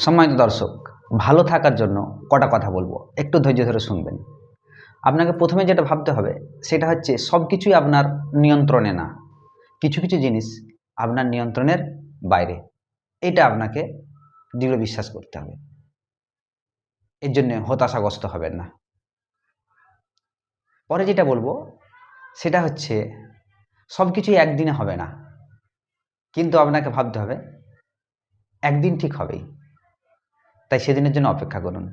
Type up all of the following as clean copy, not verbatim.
সম্মানিত দর্শক, ভালো থাকার জন্য কটা কথা বলবো, একটু ধৈর্য ধরে শুনবেন। আপনাকে প্রথমে যেটা ভাবতে হবে সেটা হচ্ছে সব কিছুই আপনার নিয়ন্ত্রণে না, কিছু কিছু জিনিস আপনার নিয়ন্ত্রণের বাইরে। এটা আপনাকে দৃঢ় বিশ্বাস করতে হবে। এর জন্য হতাশাগ্রস্ত হবেন না। পরে যেটা বলবো সেটা হচ্ছে সব কিছুই একদিনে হবে না, কিন্তু আপনাকে ভাবতে হবে একদিন ঠিক হবেই। তাই সেদিনের জন্য অপেক্ষা করুন।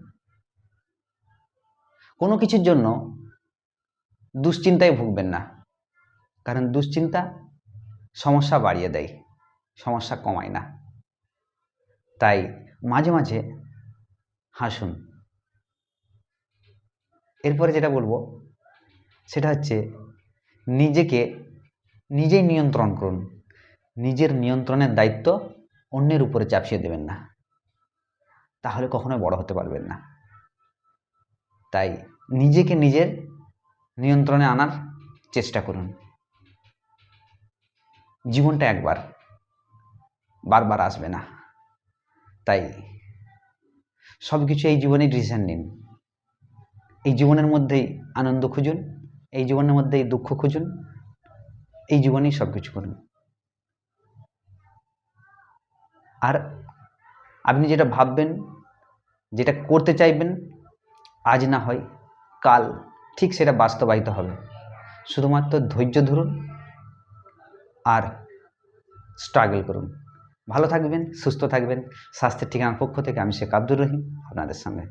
কোনো কিছুর জন্য দুশ্চিন্তায় ভুগবেন না, কারণ দুশ্চিন্তা সমস্যা বাড়িয়ে দেয়, সমস্যা কমায় না। তাই মাঝে মাঝে হাসুন। এরপরে যেটা বলবো সেটা হচ্ছে নিজেকে নিজেই নিয়ন্ত্রণ করুন। নিজের নিয়ন্ত্রণের দায়িত্ব অন্যের উপরে চাপিয়ে দেবেন না, তাহলে কখনোই বড় হতে পারবেন না। তাই নিজেকে নিজের নিয়ন্ত্রণে আনার চেষ্টা করুন। জীবনটা একবার, বারবার আসবে না। তাই সব কিছু এই জীবনে ডিসিশন নিন। এই জীবনের মধ্যেই আনন্দ খুঁজুন, এই জীবনের মধ্যেই দুঃখ খুঁজুন, এই জীবনেই সব কিছু করুন। আর আপনি যেটা ভাববেন, যেটা করতে চাইবেন, আজ না হয় কাল ঠিক সেটা বাস্তবায়িত হবে। শুধুমাত্র ধৈর্য ধরুন আর স্ট্রাগল করুন। ভালো থাকবেন, সুস্থ থাকবেন। স্বাস্থ্যের ঠিকানার পক্ষ থেকে আমি শেখ আব্দুর রহিম আপনাদের সঙ্গে।